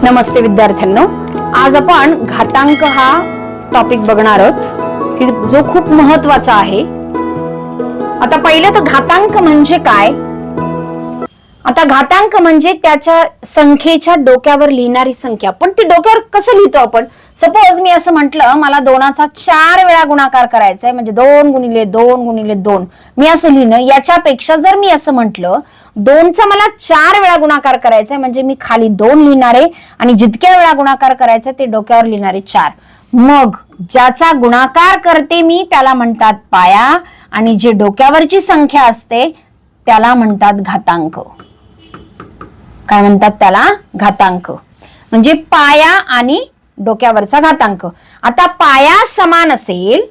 नमस्ते विद्यार्थ्यांनो, आज आपण घातांक हा टॉपिक बघणार आहोत की जो खूप महत्वाचा आहे. आता पहिलं तर घातांक म्हणजे काय. आता घातांक म्हणजे त्याच्या संख्येच्या डोक्यावर लिहिणारी संख्या. पण ती डोक्यावर कसं लिहितो आपण. सपोज मी असं म्हटलं मला 2चा 4 वेळा गुणाकार करायचा आहे, म्हणजे 2 गुणिले 2 गुणिले 2 मी असं लिहिणं. याच्यापेक्षा जर मी असं म्हटलं 2चा मला 4 वेळा गुणाकार करायचा आहे, म्हणजे मी खाली 2 लिहिणार आहे आणि जितक्या वेळा गुणाकार करायचा ते डोक्यावर लिहिणारे 4. मग ज्याचा गुणाकार करते मी त्याला म्हणतात पाया आणि जे डोक्यावरची संख्या असते त्याला म्हणतात घातांक. काय म्हणतात त्याला? घातांक. म्हणजे पाया आणि डोक्यावरचा घातांक. आता पाया समान असेल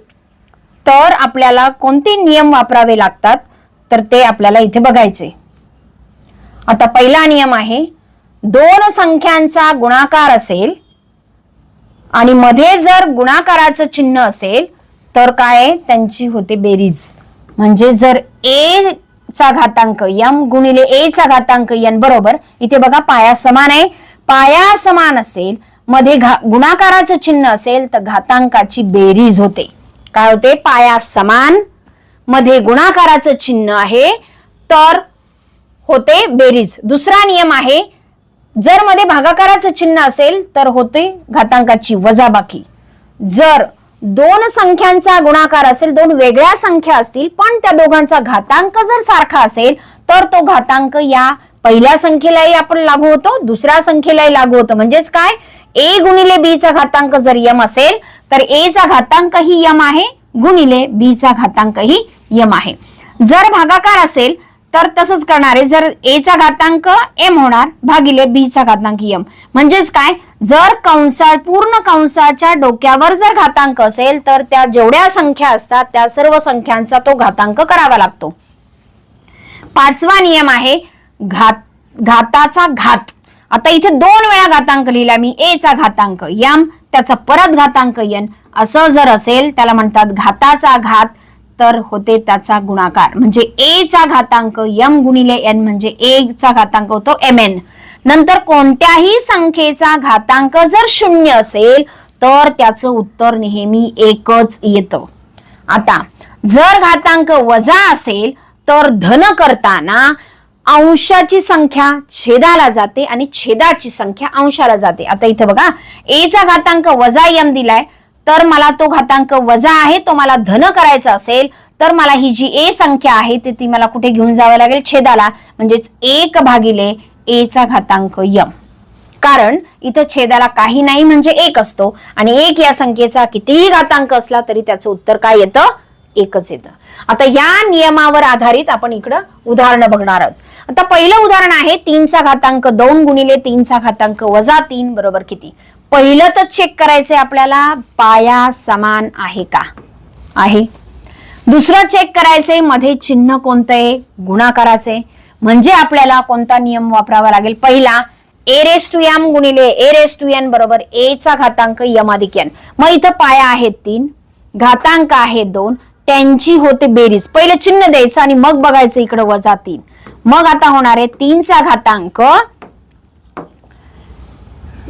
तर आपल्याला कोणते नियम वापरावे लागतात तर ते आपल्याला इथे बघायचे. आता पहिला नियम आहे, 2 संख्यांचा गुणाकार असेल आणि मध्ये जर गुणाकाराचं चिन्ह असेल तर काय त्यांची होते बेरीज. म्हणजे जर a चा घातांक m गुणिले a चा घातांक n बरोबर, इथे बघा पाया समान आहे. पाया समान असेल, मध्ये गुणाकाराचं चिन्ह असेल तर घातांकाची बेरीज होते. काय होते? पाया समान, मध्ये गुणाकाराचं चिन्ह आहे तर होते बेरीज. दुसरा नियम आहे, जर मध्ये भागाकाराचं चिन्ह असेल तर होते घातांकाची वजाबाकी. जर 2 संख्यांचा गुणाकार असेल, 2 वेगळ्या संख्या असतील पण त्या दोघांचा घातांक जर सारखा असेल तर तो घातांक या पहिल्या संख्येलाही आपण लागू होतो, दुसऱ्या संख्येलाही लागू होतो. म्हणजेच काय, a गुणिले b चा घातांक जर m असेल तर a चा घातांकही m आहे गुणिले b चा घातांकही m आहे. जर भागाकार असेल तर तसंच करणारे, जर a चा घातांक m होणार भागिले b चा घातांक m. म्हणजेच काय, जर पूर्ण कंसाच्या डोक्यावर जर घातांक असेल तर त्या जेवढ्या संख्या असतात त्या सर्व संख्यांचा तो घातांक करावा लागतो. 5वा नियम आहे घाताचा घात. आता इथे 2 वेळा घातांक लिहिला मी, a चा घातांक m त्याचा परत घातांक n असं जर असेल त्याला म्हणतात घाताचा घात. तर होते त्याचा गुणाकार. म्हणजे a चा घातांक m गुणिले n म्हणजे a चा घातांक होतो mn. नंतर कोणत्याही संख्येचा घातांक जर 0 असेल तर त्याचं उत्तर नेहमी 1च येतं. आता जर घातांक वजा असेल तर धन करताना अंशाची संख्या छेदाला जाते आणि छेदाची संख्या अंशाला जाते. आता इथे बघा, a चा घातांक वजा m दिलाय तर मला तो घातांक वजा आहे, तो मला धन करायचा असेल तर मला ही जी a संख्या आहे ती मला कुठे घेऊन जावं लागेल? छेदाला. म्हणजेच 1 भागिले a चा घातांक m. कारण इथं छेदाला काही नाही म्हणजे 1 असतो आणि 1 या संख्येचा कितीही घातांक असला तरी त्याचं उत्तर काय येतं? 1च येतं. आता या नियमावर आधारित आपण इकडं उदाहरणं बघणार आहोत. आता पहिलं उदाहरण आहे 3 चा घातांक 2 गुणिले 3 चा घातांक वजा 3 बरोबर किती. पहिलं तर चेक करायचंय आपल्याला, पाया समान आहे का? आहे. दुसरं चेक करायचंय मध्ये चिन्ह कोणतं आहे? गुणाकाराचे. म्हणजे आपल्याला कोणता नियम वापरावा लागेल? पहिला a रेस टू m गुणिले a रेस टू n बरोबर a चा घातांक m अधिक n. मग इथं पाया आहे 3, घातांक आहे 2, त्यांची होते बेरीज. पहिलं चिन्ह द्यायचं आणि मग बघायचं इकडे वजा 3. मग आता होणार आहे 3 चा घातांक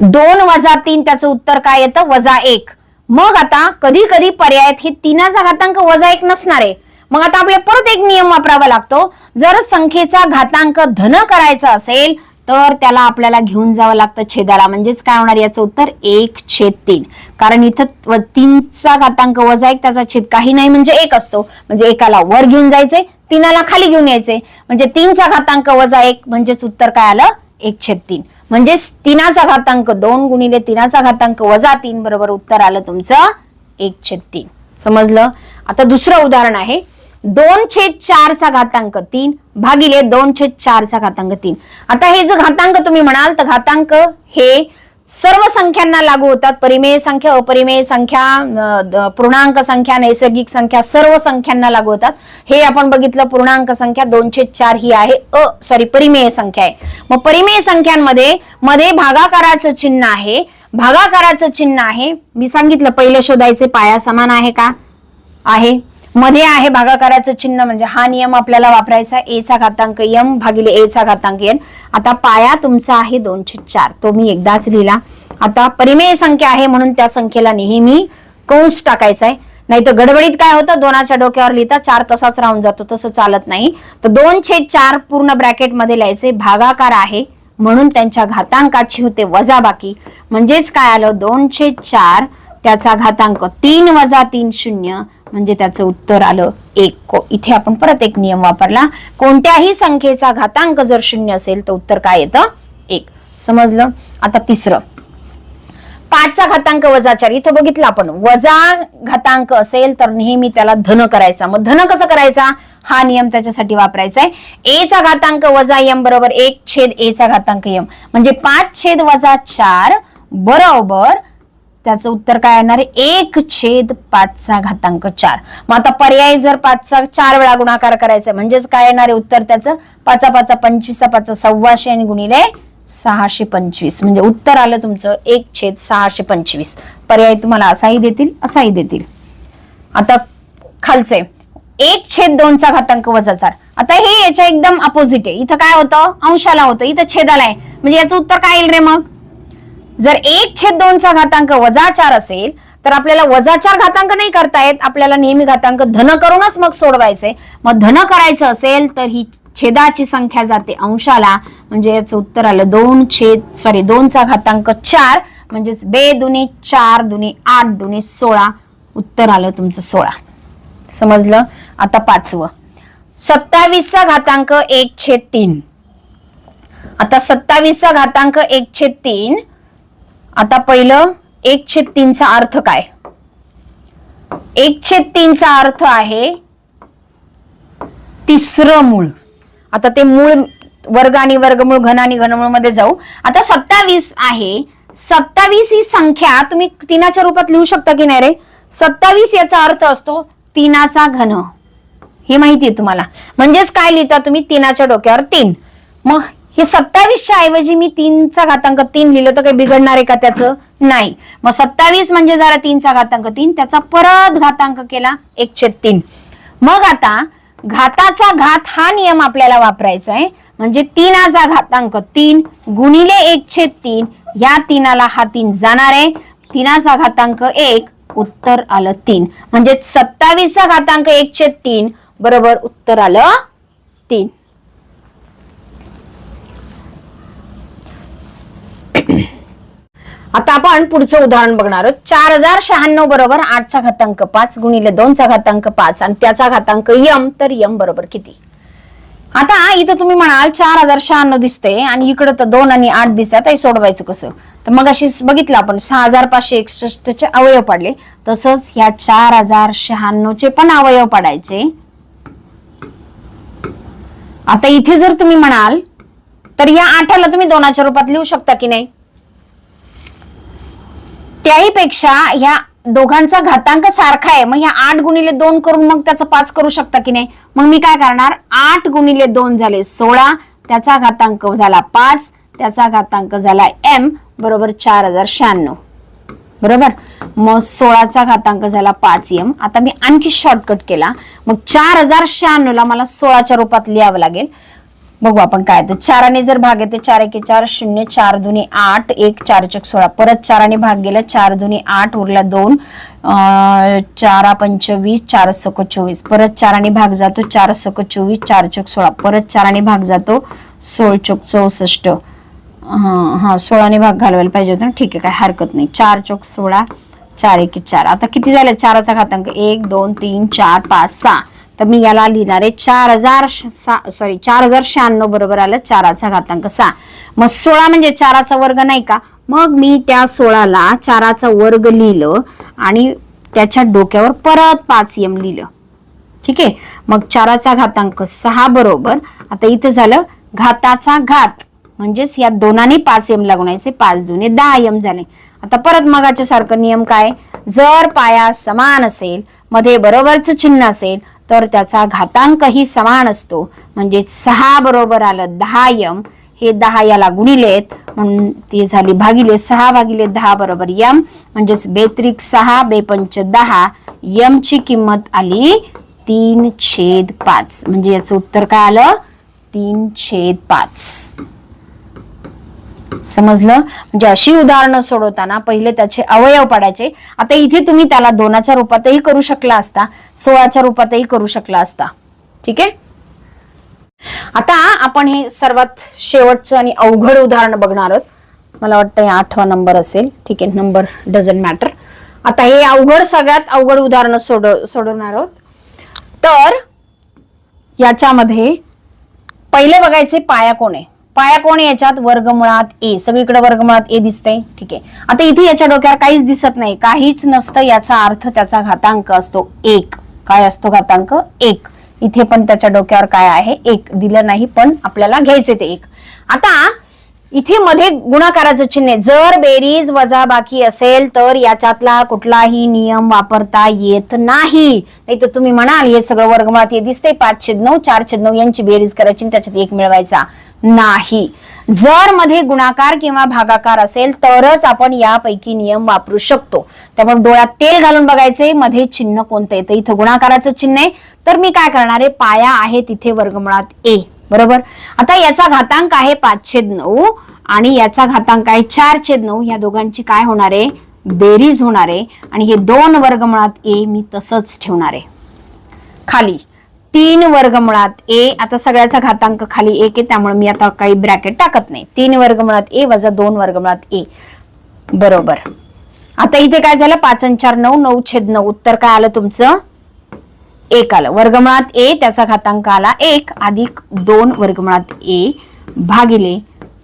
2 वजा 3 त्याचं उत्तर काय येतं? वजा 1. मग आता कधी कधी पर्यायात हे 3 चा घातांक वजा 1 नसणार आहे. मग आता आपल्याला परत एक नियम वापरावा लागतो. जर संख्येचा घातांक धन करायचा असेल तर त्याला आपल्याला घेऊन जावं लागतं छेदाला. म्हणजेच काय होणार याचं उत्तर? 1/3. कारण इथं 3 चा घातांक वजा 1 त्याचा छेद काही नाही म्हणजे 1 असतो. म्हणजे एकाला वर घेऊन जायचंय, 3ला खाली घेऊन यायचंय. म्हणजे 3 चा घातांक वजा 1 म्हणजेच उत्तर काय आलं? 1/3. म्हणजेच 3 चा घातांक 2 गुणिले 3 चा घातांक वजा 3 बरोबर उत्तर आलं तुमचं 1/3. समजलं? आता दुसरं उदाहरण आहे 2/4 चा घातांक 3 भागिले 2/4 चा घातांक 3. आता हे जो घातांक तुम्ही म्हणाल तर घातांक हे सर्व संख्यांना लागू होतात. परिमेय संख्या, अपरिमेय संख्या, पूर्णांक संख्या, नैसर्गिक संख्या सर्व संख्यांना लागू होतात. हे आपण बघितलं पूर्णांक संख्या 2/4 ही आहे परिमेय संख्या आहे. मग परिमेय संख्यांमध्ये मध्ये भागाकाराचं चिन्ह आहे, भागाकाराचं चिन्ह आहे. मी सांगितलं पहिलं शोधायचे पाया समान आहे का? आहे. मध्ये आहे भागाकाराचं चिन्ह, म्हणजे हा नियम आपल्याला वापरायचा, ए चा घातांक यम भागिले ए चा घातांक एन. आता पाया तुमचा आहे 2/4, तो मी एकदाच लिहिला. आता परिमेय संख्या आहे म्हणून त्या संख्येला नेहमी कंस टाकायचा आहे, नाही तर गडबडीत काय होतं, 2च्या डोक्यावर लिहिता 4 तसाच राहून जातो, तसं चालत नाही. तर 2/4 पूर्ण ब्रॅकेट मध्ये लिहायचे, भागाकार आहे म्हणून त्यांच्या घातांकाची होते वजाबाकी, म्हणजेच काय आलं 2/4 त्याचा घातांक 3 वजा 3 0, म्हणजे त्याचं उत्तर आलं 1. इथे आपण परत एक नियम वापरला, कोणत्याही संख्येचा घातांक जर 0 असेल तर उत्तर काय येतं 1. समजलं. आता तिसरं, 5चा घातांक वजा 4. इथं बघितलं आपण, वजा घातांक असेल तर नेहमी त्याला धन करायचा. मग धन कसं करायचा, हा नियम त्याच्यासाठी वापरायचा आहे. ए चा घातांक वजा यम बरोबर 1/ए चा घातांक यम, म्हणजे 5/4 बरोबर त्याचं उत्तर काय येणार आहे 1/5चा घातांक 4. मग आता पर्याय जर 5चा 4 वेळा गुणाकार करायचा म्हणजेच काय येणार आहे उत्तर त्याचं 5 5 25 5 1,600 आणि गुणिले 625, म्हणजे उत्तर आलं तुमचं 1/625. पर्याय तुम्हाला असाही देतील असाही देतील. आता खालचे 1/2चा घातांक वजा 4. आता हे याच्या एकदम अपोजिट आहे, इथं काय होतं अंशाला होतं, इथं छेदाला आहे, म्हणजे याचं उत्तर काय येईल रे. मग जर 1/2चा घातांक वजा 4 असेल तर आपल्याला वजा 4 घातांक नाही करता येत, आपल्याला नेहमी घातांक धन करूनच मग सोडवायचे. मग धन करायचं असेल तर ही छेदाची संख्या जाते अंशाला, म्हणजे याचं उत्तर आलं 2चा घातांक 4, म्हणजेच 2 दुनी 4 दुनी 8 दुनी 16, उत्तर आलं तुमचं 16. समजलं. आता 5वं, 27चा घातांक 1/3. आता 27चा घातांक 1/3. आता पहिलं 1/3चा अर्थ काय, 1/3चा अर्थ आहे तिसरं मूळ. आता ते मूळ वर्ग आणि वर्गमूळ, घन आणि घनमूळ मध्ये जाऊ. आता 27 आहे, 27 ही संख्या तुम्ही 3च्या रूपात लिहू शकता की नाही रे. 27 याचा अर्थ असतो 3चा घन, हे माहिती आहे तुम्हाला. म्हणजेच काय लिहिता तुम्ही 3च्या डोक्यावर 3. मग हे 27च्या ऐवजी मी 3चा घातांक 3 लिहिलं तर काही बिघडणार आहे का त्याचं, नाही. मग 27 म्हणजे जरा 3चा घातांक 3, त्याचा परत घातांक केला 1/3. मग आता घाताचा घात हा नियम आपल्याला वापरायचा आहे, म्हणजे 3चा घातांक 3 गुणिले 1/3, या 3ला हा 3 जाणार आहे, 3चा घातांक 1, उत्तर आलं 3. म्हणजे 27चा घातांक 1/3 बरोबर उत्तर आलं 3. आता आपण पुढचं उदाहरण बघणार आहोत. 4096 बरोबर 8चा घातांक 5 गुणिले 2चा घातांक 5 आणि त्याचा घातांक यम, तर यम बरोबर किती. आता इथं तुम्ही म्हणाल 4096 दिसते आणि इकडं तर 2 आणि 8 दिसतात, हे सोडवायचं कसं. तर मग अशी बघितलं आपण 6561 चे अवयव पाडले, तसंच ह्या 4096 चे पण अवयव पाडायचे. आता इथे जर तुम्ही म्हणाल तर या 8ला तुम्ही 2च्या रूपात लिहू शकता की नाही. त्याही पेक्षा ह्या दोघांचा घातांक सारखा आहे, मग ह्या 8 गुणिले 2 करून मग त्याचं 5 करू शकता की नाही. मग मी काय करणार, 8 गुणिले 2 झाले 16, त्याचा घातांक झाला 5, त्याचा घातांक झाला m बरोबर 4096 बरोबर. मग 16चा घातांक झाला 5m. आता मी आणखी शॉर्टकट केला, मग 4096 ला मला 16च्या रूपात लिहावं लागेल. बघू आपण काय, तर 4ने जर भाग येते 4 1 4 0, 4 2 8, 1 4 4 16, परत 4ने भाग गेला 4 2 8 उरला 2, 4 5 20, 4 6 24, परत 4ने भाग जातो 4 6 24, 4 4 16, परत 4ने भाग जातो 16 4 64. हा 16ने भाग घालवायला पाहिजे होता, ठीक आहे काय हरकत नाही. 4 4 16, 4 1 4. आता किती झाले 4चा घातांक 1 2 3 4 5 6. तर मी याला लिहिणार आहे 4096 बरोबर आलं 4चा घातांक 6. मग 16 म्हणजे 4चा वर्ग नाही का, मग मी त्या 16ला 4चा वर्ग लिहिलं आणि त्याच्या डोक्यावर परत 5m लिहिलं. ठीक आहे. मग 4चा घातांक 6 बरोबर, आता इथे झालं घाताचा घात, म्हणजेच या दोनाने 5m ला गुणायचे, 5 दुने 10m झाले. आता परत मगाच्या सारखं नियम काय, जर पाया समान असेल, मध्ये बरोबरच चिन्ह असेल तर त्याचा घातांकही समान असतो. म्हणजे 6 बरोबर आलं 10m, हे 10 याला गुणिलेत म्हणून ती झाली भागिले 6 भागिले 10 बरोबर m, म्हणजेच 2 त्रिक 6 2 पंच 10, m ची किंमत आली 3/5 म्हणजे याचं उत्तर काय आलं 3/5. समजलं? म्हणजे अशी उदाहरणं सोडवताना पहिले त्याचे अवयव पाडायचे. आता इथे तुम्ही त्याला 2च्या रूपातही करू शकला असता, 16च्या रूपातही करू शकला असता. ठीक आहे. आता आपण हे सर्वात शेवटचं आणि अवघड उदाहरण बघणार आहोत. मला वाटतं 8वा नंबर असेल. ठीक आहे, नंबर डझंट मॅटर. आता हे अवघड, सगळ्यात अवघड उदाहरण सोडवणार आहोत. तर याच्यामध्ये पहिले बघायचे पाया कोण आहे. पाया कोण आहे याच्यात? वर्गमुळात ए. सगळीकडे वर्गमुळात ए दिसतंय. ठीक आहे. आता इथे याच्या डोक्यावर काहीच दिसत नाही, काहीच नसतं. याचा अर्थ त्याचा घातांक असतो 1. काय असतो घातांक? 1. इथे पण त्याच्या डोक्यावर काय आहे? 1 दिलं नाही, पण आपल्याला घ्यायचे ते 1. आता इथे मध्ये गुणाकाराचं चिन्ह आहे. जर बेरीज वजाबाकी असेल तर याच्यातला कुठलाही नियम वापरता येत नाही. नाही तर तुम्ही म्हणाल हे सगळं वर्गमुळात हे दिसतंय 5/9, 4/9 यांची बेरीज करायची आणि त्याच्यात 1 मिळवायचा नाही. जर मध्ये गुणाकार किंवा भागाकार असेल तरच आपण यापैकी नियम वापरू शकतो. त्यामुळे डोळ्यात तेल घालून बघायचे मध्ये चिन्ह कोणतं येतं. इथं गुणाकाराचं चिन्ह आहे, तर मी काय करणार आहे? पाया आहे तिथे वर्गमुळात ए. बरोबर. आता याचा घातांक आहे 5/9 आणि याचा घातांक आहे 4/9. या दोघांची काय होणार आहे? बेरीज होणार आहे. आणि हे 2 वर्गमुळात ए मी तसंच ठेवणार आहे. खाली 3 वर्गमुळात ए. आता सगळ्याचा घातांक खाली 1 आहे, त्यामुळे मी आता काही ब्रॅकेट टाकत नाही. 3 वर्गमुळात ए वजा 2 वर्गमुळात ए. बरोबर. आता इथे काय झालं? 5 आणि 4 9, 9/9. उत्तर काय आलं तुमचं? 1 आलं. वर्गमुळात ए त्याचा घातांक आला 1 अधिक 2 वर्गमुळात ए भागिले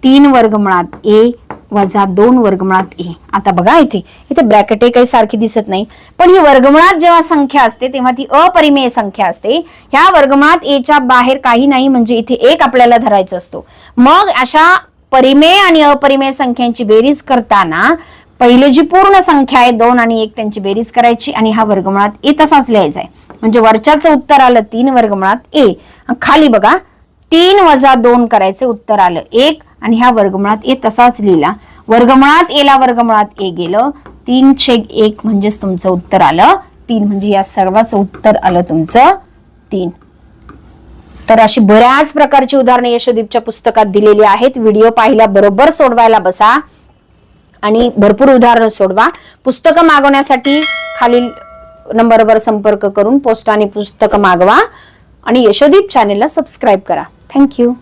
3 वर्गमुळात ए वजा 2 वर्गमुळात ए. आता बघा इथे ब्रॅकेट काही सारखी दिसत नाही, पण ही वर्गमुळात जेव्हा संख्या असते तेव्हा ती अपरिमेय संख्या असते. ह्या वर्गमुळात ए च्या बाहेर काही नाही, म्हणजे इथे 1 आपल्याला धरायचा असतो. मग अशा परिमेय आणि अपरिमेय संख्यांची बेरीज करताना पहिले जी पूर्ण संख्या आहे 2 आणि 1 त्यांची बेरीज करायची आणि हा वर्गमुळात ए तसाच लिहायचा आहे. म्हणजे वरच्याचं उत्तर आलं 3 वर्गमुळात ए. खाली बघा 3 वजा 2 करायचं, उत्तर आलं 1 आणि ह्या वर्गमुळात ए तसाच लिहिला. वर्गमुळात एला वर्गमुळात ए गेलं 3/1 म्हणजेच तुमचं उत्तर आलं 3. म्हणजे या सर्वांचं उत्तर आलं तुमचं 3. तर अशी बऱ्याच प्रकारची उदाहरणे यशोदीपच्या पुस्तकात दिलेली आहेत. व्हिडिओ पाहिला बरोबर सोडवायला बसा आणि भरपूर उदाहरणं सोडवा. पुस्तकं मागवण्यासाठी खालील नंबरवर संपर्क करून पोस्टाने पुस्तकं मागवा आणि यशोदीप चॅनेलला सबस्क्राईब करा. थँक्यू.